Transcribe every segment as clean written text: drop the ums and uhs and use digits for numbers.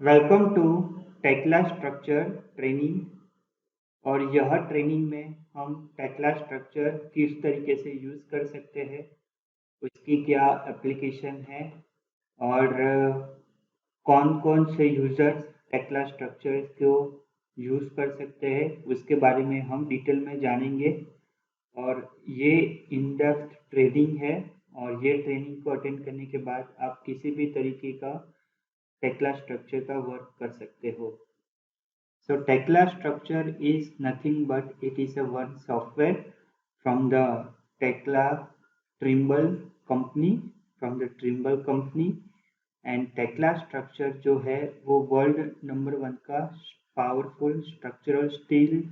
Welcome to Tekla structure training. और यह training में हम टेक्ला स्ट्रक्चर किस तरीके से यूज़ कर सकते हैं, उसकी क्या एप्लीकेशन है और कौन कौन से यूज़र्स टेक्ला स्ट्रक्चर को यूज़ कर सकते हैं उसके बारे में हम डिटेल में जानेंगे। और ये इन डेप्थ ट्रेनिंग है और ये ट्रेनिंग को अटेंड करने के बाद आप किसी भी तरीके का टेक्ला स्ट्रक्चर का वर्क कर सकते हो। So Tekla structure is nothing but it is a one software from the Tekla Trimble company from the Trimble company and Tekla structure जो है वो वर्ल्ड नंबर 1 का powerful structural steel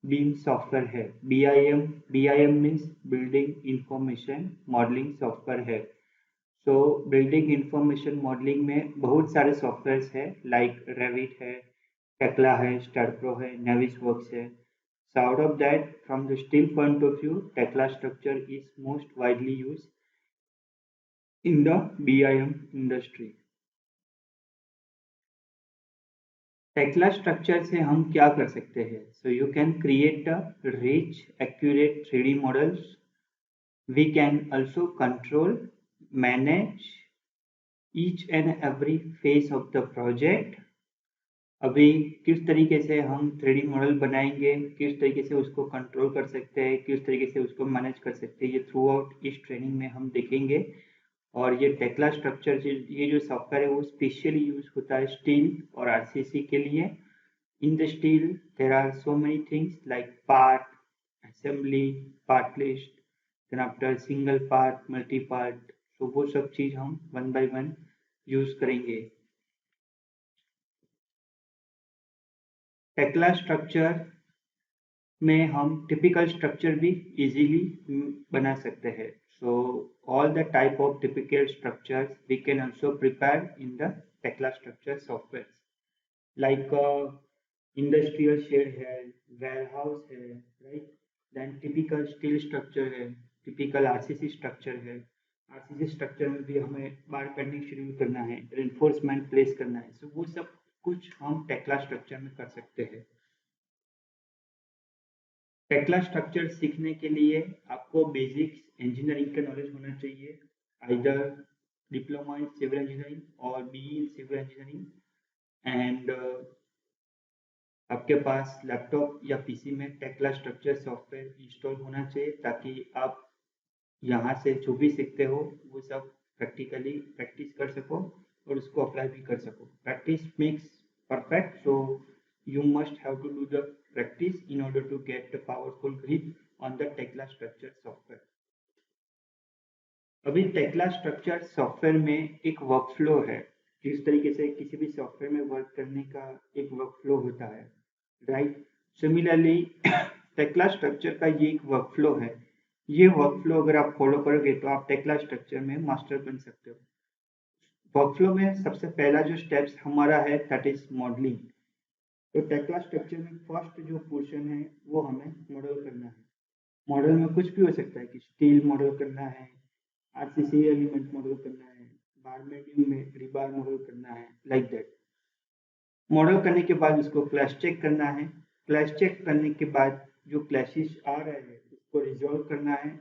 beam software है। BIM means building information modelling software है। So building information modelling में बहुत सारे softwares है लाइक रेविट है, टेक्ला है, स्टारप्रो है, नेविसवर्क्स है। So out of that, from the steel point of view, Tekla structure is most widely used in the BIM industry. Tekla structure से हम क्या कर सकते हैं? So you can create a rich, accurate 3D models. We can also control, manage each and every phase of the project. अभी किस तरीके से हम 3D मॉडल बनाएंगे, किस तरीके से उसको कंट्रोल कर सकते हैं, किस तरीके से उसको मैनेज कर सकते हैं, ये थ्रू आउट इस ट्रेनिंग में हम देखेंगे। और ये टेक्ला स्ट्रक्चर ये जो सॉफ्टवेयर है वो स्पेशली यूज होता है स्टील और आरसीसी के लिए। In the steel there are so many things like part assembly, part list, then after single part, multi part. तो वो सब चीज हम वन बाय वन यूज करेंगे। टेक्ला स्ट्रक्चर में हम टिपिकल स्ट्रक्चर भी इजीली बना सकते हैं। So all the type of typical structures we can also prepare in the Tekla structure software like industrial shed है, वेयरहाउस है, right. Then typical steel structure है, टिपिकल आरसीसी स्ट्रक्चर है। RCC structure में भी हमें बार पेंडिंग शेड्यूल करना है, reinforcement place करना है। सो वो सब कुछ हम टेक्ला स्ट्रक्चर में कर सकते हैं। टेक्ला स्ट्रक्चर सीखने के लिए आपको बेसिक्स इंजीनियरिंग का नॉलेज होना चाहिए, either diploma in civil engineering और BE in civil engineering. And आपके पास लैपटॉप या पीसी में टेक्ला स्ट्रक्चर सॉफ्टवेयर इंस्टॉल होना चाहिए ताकि आप यहाँ से जो भी सीखते हो वो सब प्रैक्टिकली प्रैक्टिस कर सको और उसको अप्लाई भी कर सको। Practice makes perfect, so you must have to do the practice in order to get the powerful grip on the Tekla structure software. अभी टेक्ला स्ट्रक्चर सॉफ्टवेयर में एक वर्कफ्लो है। जिस तरीके से किसी भी सॉफ्टवेयर में वर्क करने का एक वर्कफ्लो होता है, राइट। सिमिलरली टेक्ला स्ट्रक्चर का ये एक वर्कफ्लो है। ये वर्कफ्लो अगर आप फॉलो करोगे तो आप टेक्ला स्ट्रक्चर में मास्टर बन सकते हो। वर्कफ्लो में सबसे पहला जो स्टेप्स हमारा है दैट इज मॉडलिंग। तो टेक्ला स्ट्रक्चर में फर्स्ट जो पोर्शन है वो हमें मॉडल करना है। मॉडल में कुछ भी हो सकता है कि स्टील मॉडल करना है, आरसीसी एलिमेंट मॉडल करना है, बार मेडियम में रिबार मॉडल करना है, लाइक दैट। मॉडल करने के बाद उसको क्लैश चेक करना है। क्लैश चेक करने के बाद जो क्लैशेस आ रहे हैं उसको रिजॉल्व करना है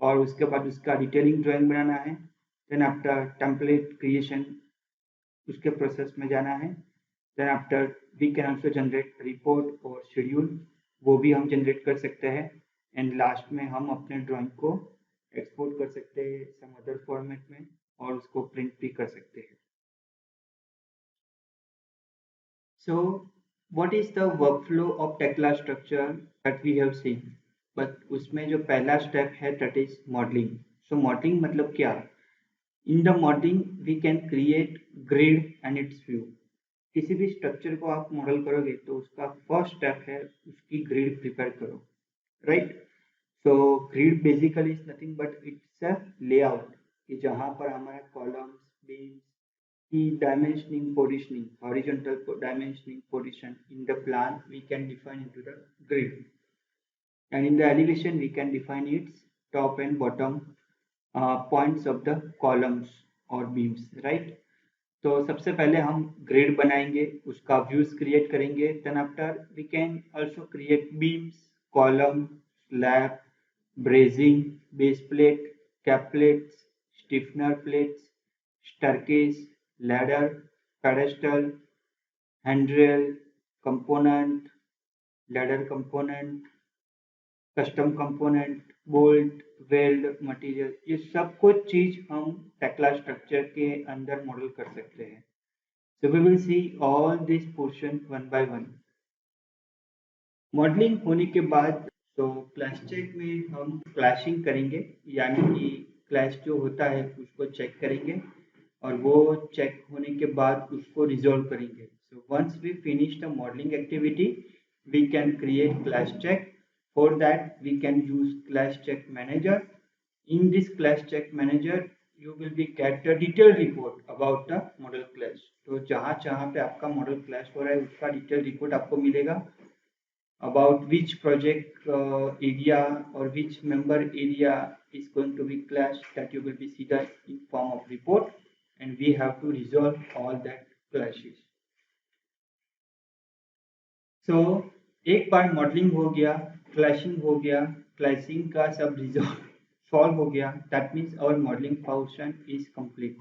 और उसके बाद उसका डिटेलिंग ड्राइंग बनाना है। देन आफ्टर टेम्पलेट क्रिएशन उसके प्रोसेस में जाना है। Then after we can also generate report और शेड्यूल, वो भी हम जनरेट कर सकते हैं। एंड लास्ट में हम अपने ड्राइंग को एक्सपोर्ट कर सकते हैं सम अदर फॉर्मेट में और उसको प्रिंट भी कर सकते हैं। So what is the workflow of Tekla structure that we have seen, but उसमें जो पहला स्टेप है that is modelling. So modelling मतलब क्या? In the modelling we can create grid and its view. किसी भी स्ट्रक्चर को आप मॉडल करोगे तो उसका फर्स्ट स्टेप है उसकी ग्रिड प्रिपेयर करो, right. So grid basically is nothing but it's a layout कि जहाँ पर हमारा कॉलम्स, बीम्स की dimensioning, positioning, horizontal dimensioning, position in the plan we can define into the grid, and in the elevation we can define its top and bottom points of the columns or beams, right. तो सबसे पहले हम grid बनाएंगे, उसका views create करेंगे. Then after we can also create beams, column, slab, bracing, base plate, cap plates, stiffener plates, staircase, ladder, pedestal, handrail, component, ladder component, custom component, bolt, weld, material, ये सब कुछ चीज हम Tekla structure के अंदर model कर सकते हैं. So we will see all this portion one by one. Modelling होने के बाद तो क्लैश चेक में हम क्लैशिंग करेंगे, यानी कि क्लैश जो होता है उसको चेक करेंगे और वो चेक होने के बाद उसको रिजॉल्व करेंगे. So once we finish the modelling activity we can create clash check. For that we can use clash check manager. In this clash check manager you will be get the detailed report about the model clash. तो जहाँ जहाँ पे आपका model clash हो रहा है उसका detail report आपको मिलेगा. About which project area or which member area is going to be clashed, that you will be see that in form of report, and we have to resolve all that clashes. So एक बार modelling हो गया, clashing हो गया, clashing का सब resolve solve हो गया, that means our modeling portion is complete.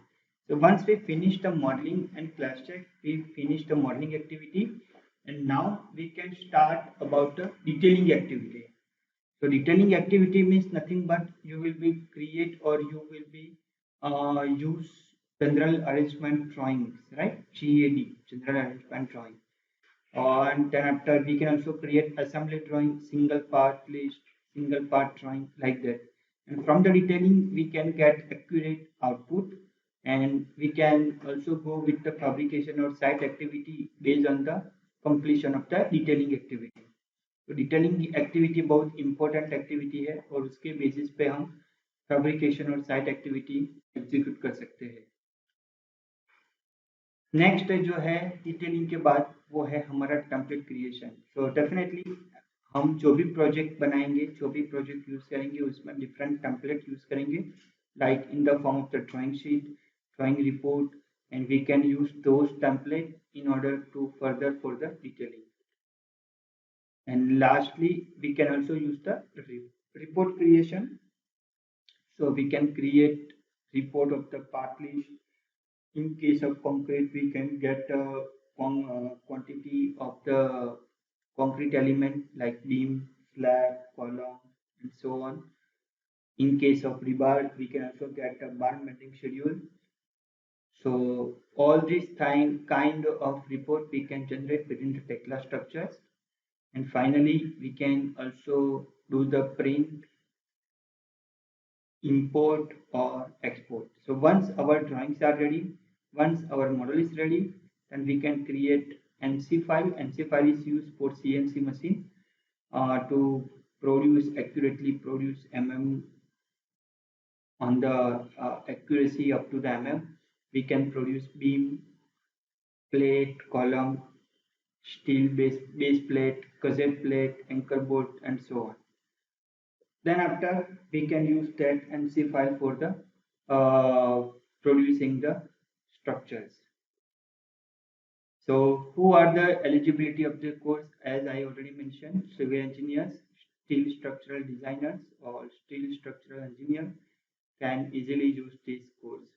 So once we finish the modeling and clash check, we finish the modeling activity, and now we can start about the detailing activity. So detailing activity means nothing but you will be create or you will be use general arrangement drawings, right? GAD, general arrangement drawing. And then after we can also create assembly drawing, single part list, single part drawing, like that. And from the detailing we can get accurate output, and we can also go with the fabrication or site activity based on the completion of the detailing activity. तो detailing activity बहुत important activity है और उसके basis पे हम fabrication और site activity execute कर सकते हैं. नेक्स्ट जो है डिटेलिंग के बाद वो है हमारा टेम्पलेट क्रिएशन. सो डेफिनेटली हम जो भी प्रोजेक्ट बनाएंगे, जो भी प्रोजेक्ट यूज करेंगे उसमें डिफरेंट टेम्पलेट यूज करेंगे, like in the form of the drawing sheet, drawing report, and we can use those template in order to further for the detailing. And lastly we can also use the report creation. So we can create report of the part list. In case of concrete we can get a quantity of the concrete element like beam, slab, column, and so on. In case of rebar we can also get a bar melting schedule. So all these kind of report we can generate within the Tekla structures. And finally we can also do the print, import or export. So once our drawings are ready, once our model is ready, then we can create NC file. NC file is used for CNC machine to accurately produce on the accuracy up to the we can produce beam, plate, column, steel base plate, cassette plate, anchor bolt, and so on. Then after we can use that NC file for the producing the structures. So who are the eligibility of the course? As I already mentioned, civil engineers, steel structural designers, or steel structural engineer can easily use this course.